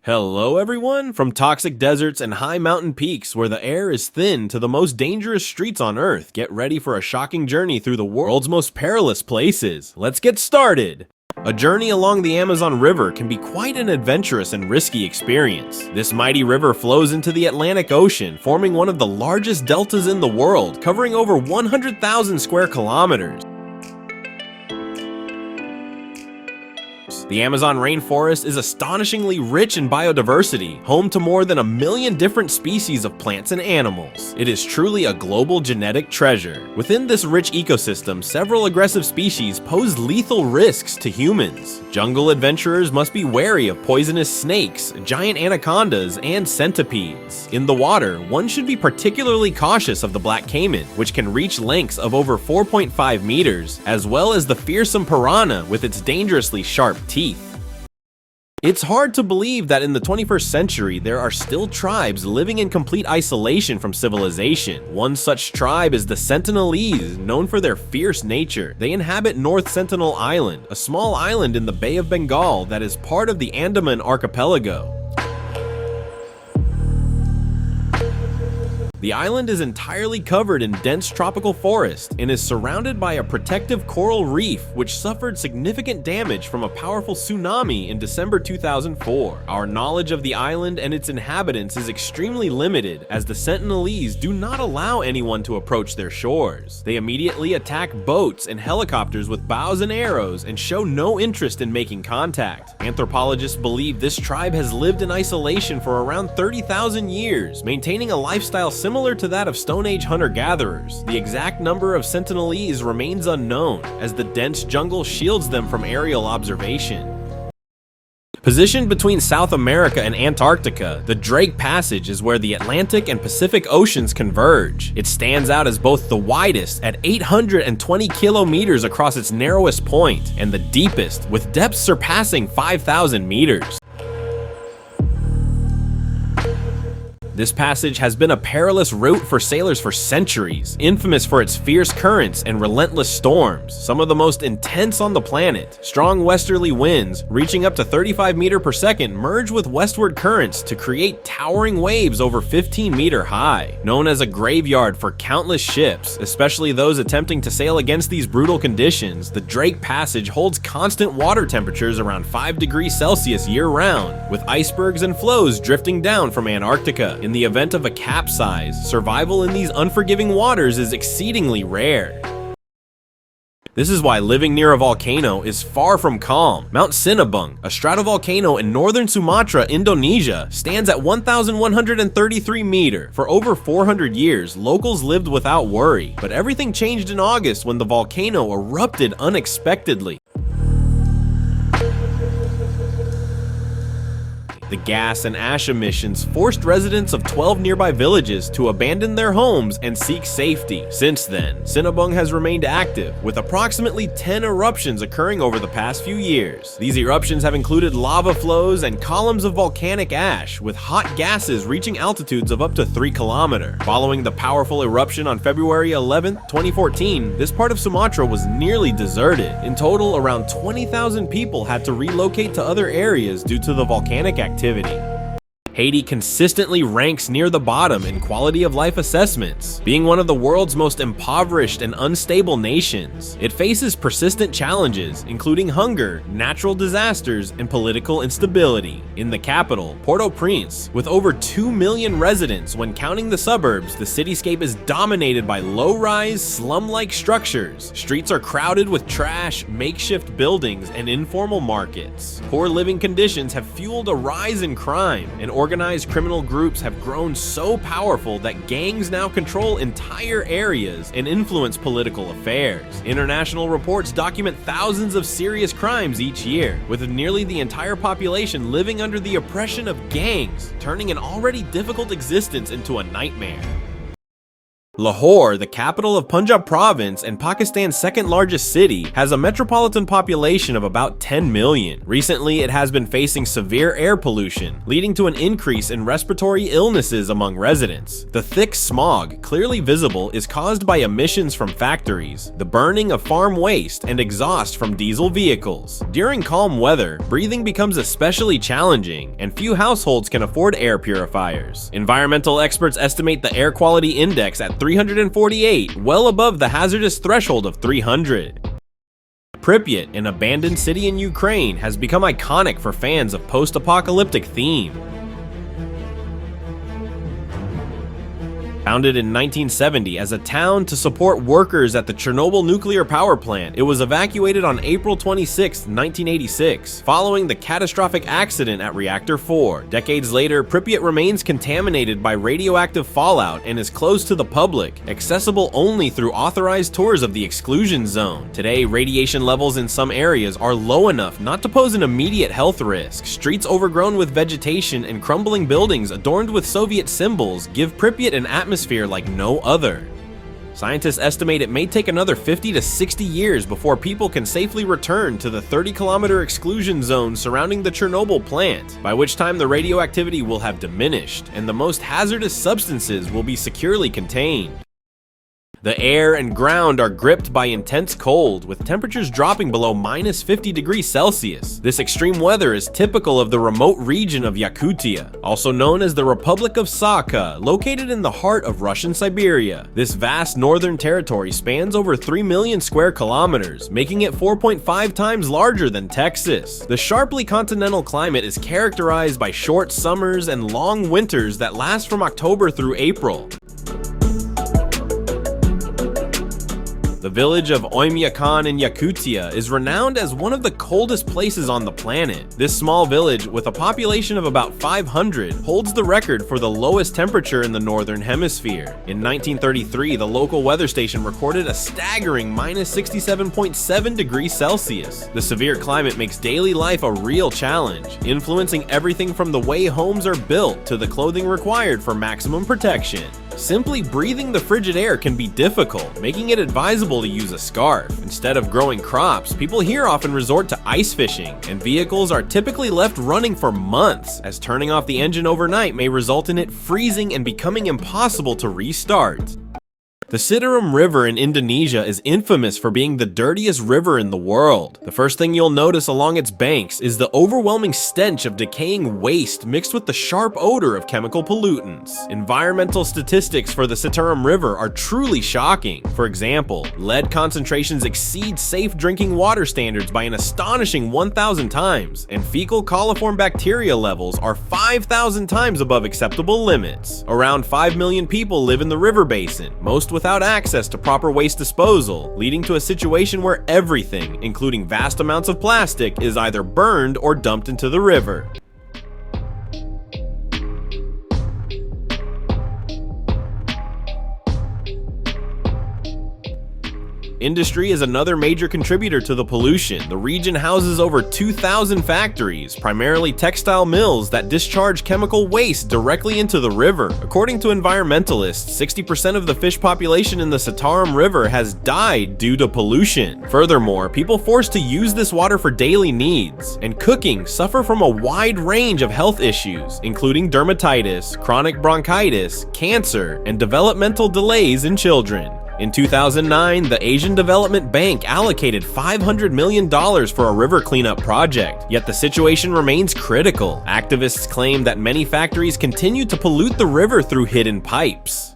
Hello everyone! From toxic deserts and high mountain peaks where the air is thin to the most dangerous streets on Earth, get ready for a shocking journey through the world's most perilous places. Let's get started! A journey along the Amazon River can be quite an adventurous and risky experience. This mighty river flows into the Atlantic Ocean, forming one of the largest deltas in the world, covering over 100,000 square kilometers. The Amazon rainforest is astonishingly rich in biodiversity, home to more than 1 million different species of plants and animals. It is truly a global genetic treasure. Within this rich ecosystem, several aggressive species pose lethal risks to humans. Jungle adventurers must be wary of poisonous snakes, giant anacondas, and centipedes. In the water, one should be particularly cautious of the black caiman, which can reach lengths of over 4.5 meters, as well as the fearsome piranha with its dangerously sharp teeth. It's hard to believe that in the 21st century there are still tribes living in complete isolation from civilization. One such tribe is the Sentinelese, known for their fierce nature. They inhabit North Sentinel Island, a small island in the Bay of Bengal that is part of the Andaman archipelago. The island is entirely covered in dense tropical forest and is surrounded by a protective coral reef which suffered significant damage from a powerful tsunami in December 2004. Our knowledge of the island and its inhabitants is extremely limited, as the Sentinelese do not allow anyone to approach their shores. They immediately attack boats and helicopters with bows and arrows and show no interest in making contact. Anthropologists believe this tribe has lived in isolation for around 30,000 years, maintaining a lifestyle similar to that of Stone Age hunter-gatherers. The exact number of Sentinelese remains unknown, as the dense jungle shields them from aerial observation. Positioned between South America and Antarctica, the Drake Passage is where the Atlantic and Pacific Oceans converge. It stands out as both the widest at 820 kilometers across its narrowest point, and the deepest, with depths surpassing 5,000 meters. This passage has been a perilous route for sailors for centuries, infamous for its fierce currents and relentless storms, some of the most intense on the planet. Strong westerly winds, reaching up to 35 meters per second, merge with westward currents to create towering waves over 15 meters high. Known as a graveyard for countless ships, especially those attempting to sail against these brutal conditions, the Drake Passage holds constant water temperatures around 5 degrees Celsius year-round, with icebergs and floes drifting down from Antarctica. In the event of a capsize, survival in these unforgiving waters is exceedingly rare. This is why living near a volcano is far from calm. Mount Sinabung, a stratovolcano in northern Sumatra, Indonesia, stands at 1,133 meters. For over 400 years, locals lived without worry, but everything changed in August when the volcano erupted unexpectedly. The gas and ash emissions forced residents of 12 nearby villages to abandon their homes and seek safety. Since then, Sinabung has remained active, with approximately 10 eruptions occurring over the past few years. These eruptions have included lava flows and columns of volcanic ash, with hot gases reaching altitudes of up to 3 kilometers. Following the powerful eruption on February 11, 2014, this part of Sumatra was nearly deserted. In total, around 20,000 people had to relocate to other areas due to the volcanic activity. Haiti consistently ranks near the bottom in quality of life assessments, being one of the world's most impoverished and unstable nations. It faces persistent challenges, including hunger, natural disasters, and political instability. In the capital, Port-au-Prince, with over 2 million residents when counting the suburbs, the cityscape is dominated by low-rise, slum-like structures. Streets are crowded with trash, makeshift buildings, and informal markets. Poor living conditions have fueled a rise in crime, and organized criminal groups have grown so powerful that gangs now control entire areas and influence political affairs. International reports document thousands of serious crimes each year, with nearly the entire population living under the oppression of gangs, turning an already difficult existence into a nightmare. Lahore, the capital of Punjab province and Pakistan's second largest city, has a metropolitan population of about 10 million. Recently, it has been facing severe air pollution, leading to an increase in respiratory illnesses among residents. The thick smog, clearly visible, is caused by emissions from factories, the burning of farm waste, and exhaust from diesel vehicles. During calm weather, breathing becomes especially challenging, and few households can afford air purifiers. Environmental experts estimate the air quality index at 348, well above the hazardous threshold of 300. Pripyat, an abandoned city in Ukraine, has become iconic for fans of post-apocalyptic theme. Founded in 1970 as a town to support workers at the Chernobyl nuclear power plant, it was evacuated on April 26, 1986, following the catastrophic accident at Reactor 4. Decades later, Pripyat remains contaminated by radioactive fallout and is closed to the public, accessible only through authorized tours of the exclusion zone. Today, radiation levels in some areas are low enough not to pose an immediate health risk. Streets overgrown with vegetation and crumbling buildings adorned with Soviet symbols give Pripyat an atmosphere like no other. Scientists estimate it may take another 50 to 60 years before people can safely return to the 30-kilometer exclusion zone surrounding the Chernobyl plant, by which time the radioactivity will have diminished and the most hazardous substances will be securely contained. The air and ground are gripped by intense cold, with temperatures dropping below minus 50 degrees Celsius. This extreme weather is typical of the remote region of Yakutia, also known as the Republic of Sakha, located in the heart of Russian Siberia. This vast northern territory spans over 3 million square kilometers, making it 4.5 times larger than Texas. The sharply continental climate is characterized by short summers and long winters that last from October through April. The village of Oymyakon in Yakutia is renowned as one of the coldest places on the planet. This small village, with a population of about 500, holds the record for the lowest temperature in the northern hemisphere. In 1933, the local weather station recorded a staggering minus 67.7 degrees Celsius. The severe climate makes daily life a real challenge, influencing everything from the way homes are built to the clothing required for maximum protection. Simply breathing the frigid air can be difficult, making it advisable to use a scarf. Instead of growing crops, people here often resort to ice fishing, and vehicles are typically left running for months, as turning off the engine overnight may result in it freezing and becoming impossible to restart. The Citarum River in Indonesia is infamous for being the dirtiest river in the world. The first thing you'll notice along its banks is the overwhelming stench of decaying waste mixed with the sharp odor of chemical pollutants. Environmental statistics for the Citarum River are truly shocking. For example, lead concentrations exceed safe drinking water standards by an astonishing 1,000 times, and fecal coliform bacteria levels are 5,000 times above acceptable limits. Around 5 million people live in the river basin, most without access to proper waste disposal, leading to a situation where everything, including vast amounts of plastic, is either burned or dumped into the river. Industry is another major contributor to the pollution. The region houses over 2,000 factories, primarily textile mills that discharge chemical waste directly into the river. According to environmentalists, 60% of the fish population in the Citarum River has died due to pollution. Furthermore, people forced to use this water for daily needs and cooking suffer from a wide range of health issues, including dermatitis, chronic bronchitis, cancer, and developmental delays in children. In 2009, the Asian Development Bank allocated $500 million for a river cleanup project, yet the situation remains critical. Activists claim that many factories continue to pollute the river through hidden pipes.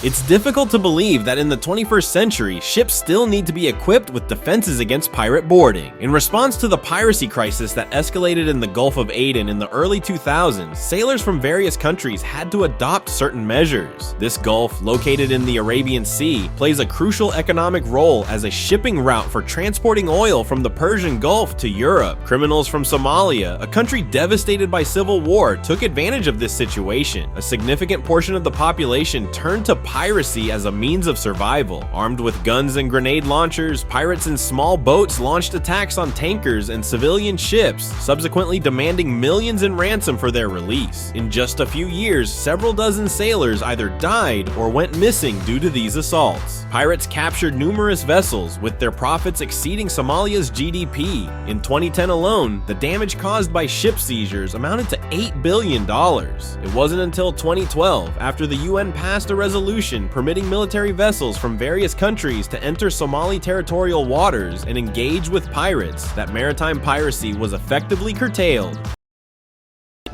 It's difficult to believe that in the 21st century, ships still need to be equipped with defenses against pirate boarding. In response to the piracy crisis that escalated in the Gulf of Aden in the early 2000s, sailors from various countries had to adopt certain measures. This gulf, located in the Arabian Sea, plays a crucial economic role as a shipping route for transporting oil from the Persian Gulf to Europe. Criminals from Somalia, a country devastated by civil war, took advantage of this situation. A significant portion of the population turned to piracy as a means of survival. Armed with guns and grenade launchers, pirates in small boats launched attacks on tankers and civilian ships, subsequently demanding millions in ransom for their release. In just a few years, several dozen sailors either died or went missing due to these assaults. Pirates captured numerous vessels, with their profits exceeding Somalia's GDP. In 2010 alone, the damage caused by ship seizures amounted to $8 billion. It wasn't until 2012, after the UN passed a resolution permitting military vessels from various countries to enter Somali territorial waters and engage with pirates, that maritime piracy was effectively curtailed.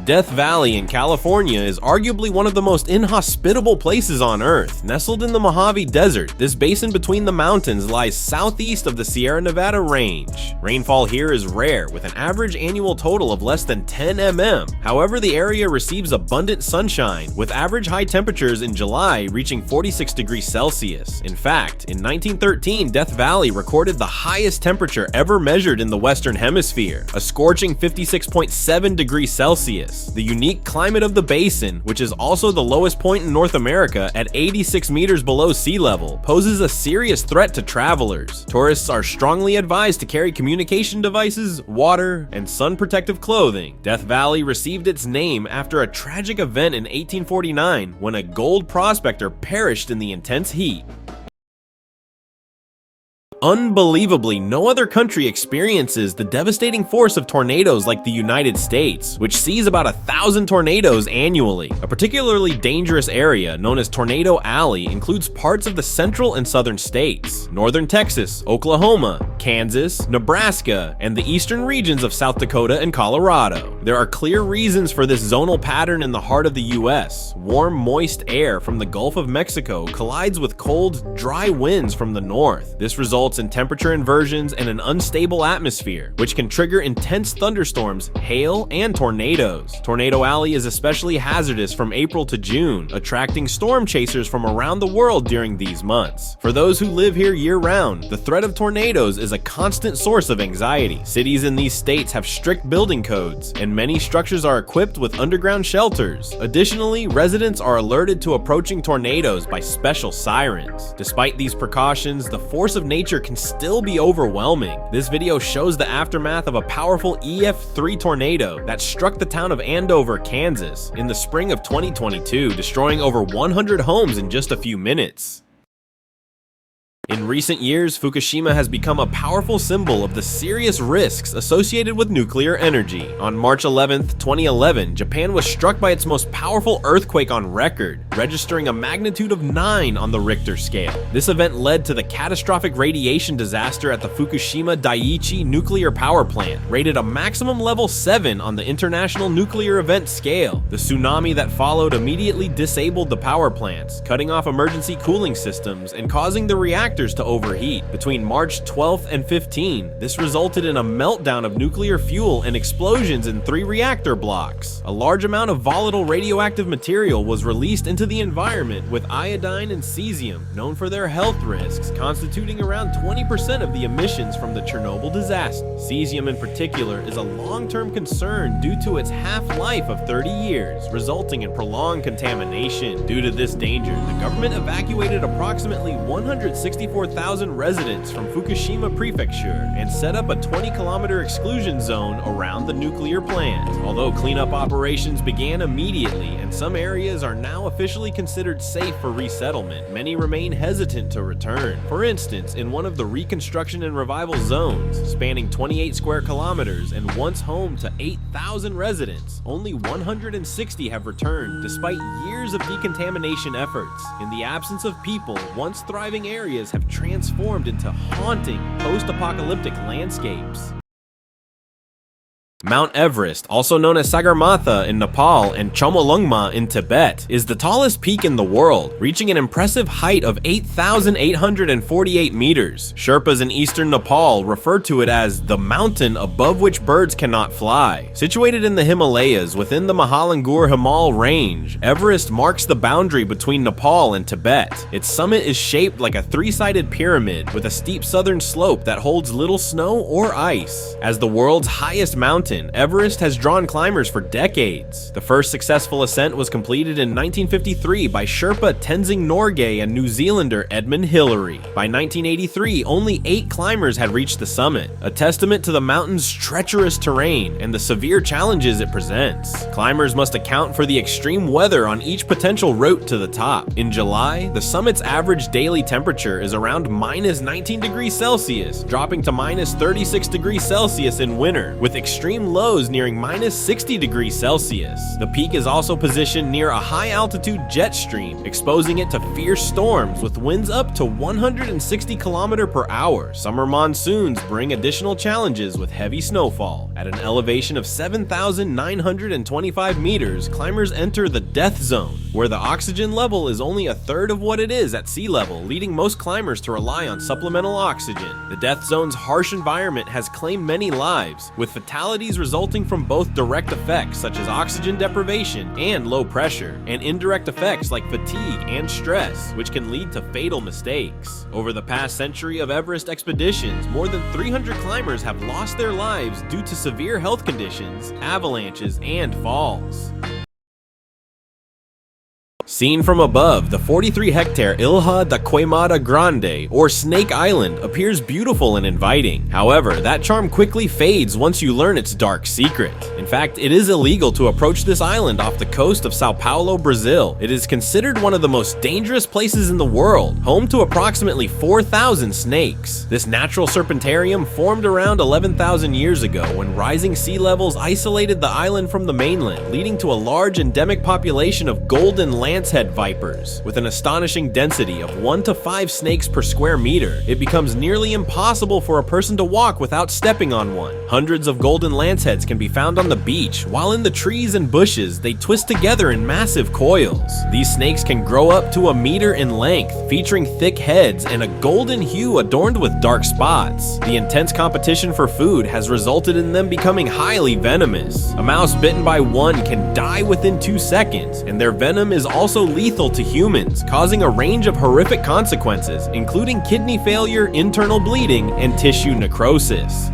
Death Valley in California is arguably one of the most inhospitable places on Earth. Nestled in the Mojave Desert, this basin between the mountains lies southeast of the Sierra Nevada range. Rainfall here is rare, with an average annual total of less than 10 mm. However, the area receives abundant sunshine, with average high temperatures in July reaching 46 degrees Celsius. In fact, in 1913, Death Valley recorded the highest temperature ever measured in the Western Hemisphere, a scorching 56.7 degrees Celsius. The unique climate of the basin, which is also the lowest point in North America at 86 meters below sea level, poses a serious threat to travelers. Tourists are strongly advised to carry communication devices, water, and sun protective clothing. Death Valley received its name after a tragic event in 1849 when a gold prospector perished in the intense heat. Unbelievably, no other country experiences the devastating force of tornadoes like the United States, which sees about 1,000 tornadoes annually. A particularly dangerous area, known as Tornado Alley, includes parts of the central and southern states, northern Texas, Oklahoma, Kansas, Nebraska, and the eastern regions of South Dakota and Colorado. There are clear reasons for this zonal pattern in the heart of the US. Warm, moist air from the Gulf of Mexico collides with cold, dry winds from the north. This results in temperature inversions and an unstable atmosphere, which can trigger intense thunderstorms, hail, and tornadoes. Tornado Alley is especially hazardous from April to June, attracting storm chasers from around the world during these months. For those who live here year-round, the threat of tornadoes is a constant source of anxiety. Cities in these states have strict building codes, and many structures are equipped with underground shelters. Additionally, residents are alerted to approaching tornadoes by special sirens. Despite these precautions, the force of nature can still be overwhelming. This video shows the aftermath of a powerful EF3 tornado that struck the town of Andover, Kansas in the spring of 2022, destroying over 100 homes in just a few minutes. In recent years, Fukushima has become a powerful symbol of the serious risks associated with nuclear energy. On March 11, 2011, Japan was struck by its most powerful earthquake on record, registering a magnitude of 9 on the Richter scale. This event led to the catastrophic radiation disaster at the Fukushima Daiichi nuclear power plant, rated a maximum level 7 on the International Nuclear Event Scale. The tsunami that followed immediately disabled the power plants, cutting off emergency cooling systems and causing the reactors to overheat. Between March 12th and 15, this resulted in a meltdown of nuclear fuel and explosions in 3 reactor blocks. A large amount of volatile radioactive material was released into the environment, with iodine and cesium, known for their health risks, constituting around 20% of the emissions from the Chernobyl disaster. Cesium in particular is a long-term concern due to its half-life of 30 years, resulting in prolonged contamination. Due to this danger, the government evacuated approximately 164,000 residents from Fukushima Prefecture and set up a 20-kilometer exclusion zone around the nuclear plant. Although cleanup operations began immediately and some areas are now officially considered safe for resettlement, many remain hesitant to return. For instance, in one of the reconstruction and revival zones, spanning 28 square kilometers and once home to 8,000 residents, only 160 have returned despite years of decontamination efforts. In the absence of people, once thriving areas have transformed into haunting post-apocalyptic landscapes. Mount Everest, also known as Sagarmatha in Nepal and Chomolungma in Tibet, is the tallest peak in the world, reaching an impressive height of 8,848 meters. Sherpas in eastern Nepal refer to it as the mountain above which birds cannot fly. Situated in the Himalayas within the Mahalangur Himal range, Everest marks the boundary between Nepal and Tibet. Its summit is shaped like a 3-sided pyramid with a steep southern slope that holds little snow or ice. As the world's highest mountain, mountain, Everest has drawn climbers for decades. The first successful ascent was completed in 1953 by Sherpa Tenzing Norgay and New Zealander Edmund Hillary. By 1983, only 8 climbers had reached the summit, a testament to the mountain's treacherous terrain and the severe challenges it presents. Climbers must account for the extreme weather on each potential route to the top. In July, the summit's average daily temperature is around minus 19 degrees Celsius, dropping to minus 36 degrees Celsius in winter, with extreme lows nearing minus 60 degrees Celsius. The peak is also positioned near a high-altitude jet stream, exposing it to fierce storms with winds up to 160 km per hour. Summer monsoons bring additional challenges with heavy snowfall. At an elevation of 7,925 meters, climbers enter the death zone, where the oxygen level is only a third of what it is at sea level, leading most climbers to rely on supplemental oxygen. The death zone's harsh environment has claimed many lives, with fatalities resulting from both direct effects such as oxygen deprivation and low pressure, and indirect effects like fatigue and stress, which can lead to fatal mistakes. Over the past century of Everest expeditions, more than 300 climbers have lost their lives due to severe health conditions, avalanches, and falls. Seen from above, the 43-hectare Ilha Grande, or Snake Island, appears beautiful and inviting. However, that charm quickly fades once you learn its dark secret. In fact, it is illegal to approach this island off the coast of Sao Paulo, Brazil. It is considered one of the most dangerous places in the world, home to approximately 4,000 snakes. This natural serpentarium formed around 11,000 years ago when rising sea levels isolated the island from the mainland, leading to a large endemic population of golden lancehead vipers. With an astonishing density of 1 to 5 snakes per square meter, it becomes nearly impossible for a person to walk without stepping on one. Hundreds of golden lanceheads can be found on the beach, while in the trees and bushes they twist together in massive coils. These snakes can grow up to a meter in length, featuring thick heads and a golden hue adorned with dark spots. The intense competition for food has resulted in them becoming highly venomous. A mouse bitten by one can die within 2 seconds, and their venom is also lethal to humans, causing a range of horrific consequences, including kidney failure, internal bleeding, and tissue necrosis.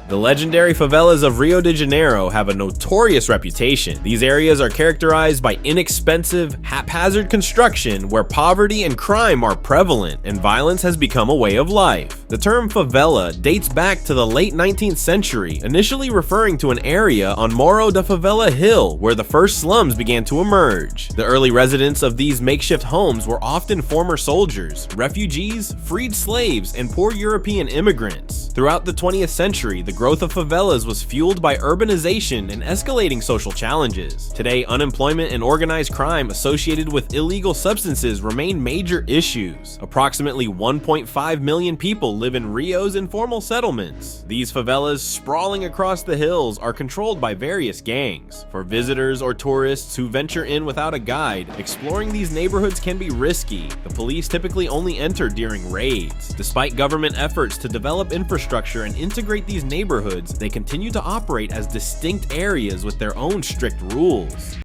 The legendary favelas of Rio de Janeiro have a notorious reputation. These areas are characterized by inexpensive, haphazard construction where poverty and crime are prevalent, and violence has become a way of life. The term favela dates back to the late 19th century, initially referring to an area on Morro da Favela Hill where the first slums began to emerge. The early residents of these makeshift homes were often former soldiers, refugees, freed slaves, and poor European immigrants. Throughout the 20th century, the growth of favelas was fueled by urbanization and escalating social challenges. Today, unemployment and organized crime associated with illegal substances remain major issues. Approximately 1.5 million people live in Rio's informal settlements. These favelas, sprawling across the hills, are controlled by various gangs. For visitors or tourists who venture in without a guide, exploring these neighborhoods can be risky. The police typically only enter during raids. Despite government efforts to develop infrastructure and integrate these neighborhoods, they continue to operate as distinct areas with their own strict rules.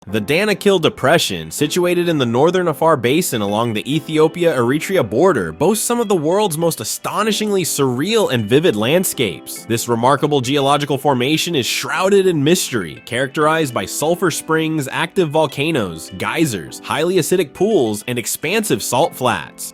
The Danakil Depression, situated in the northern Afar Basin along the Ethiopia-Eritrea border, boasts some of the world's most astonishingly surreal and vivid landscapes. This remarkable geological formation is shrouded in mystery, characterized by sulfur springs, active volcanoes, geysers, highly acidic pools, and expansive salt flats.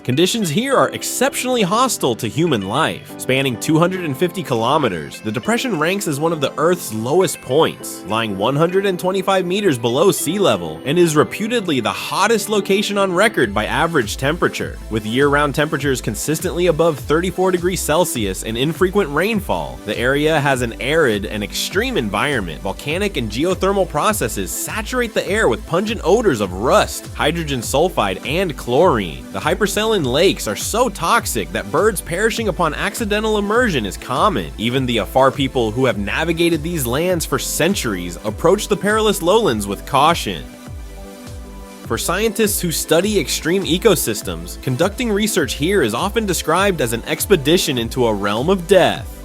Conditions here are exceptionally hostile to human life. Spanning 250 kilometers, the depression ranks as one of the Earth's lowest points, lying 125 meters below sea level, and is reputedly the hottest location on record by average temperature. With year-round temperatures consistently above 34 degrees Celsius and infrequent rainfall, the area has an arid and extreme environment. Volcanic and geothermal processes saturate the air with pungent odors of rust, hydrogen sulfide, and chlorine. The hypersaline lakes are so toxic that birds perishing upon accidental immersion is common. Even the Afar people who have navigated these lands for centuries approach the perilous lowlands with caution. For scientists who study extreme ecosystems, conducting research here is often described as an expedition into a realm of death.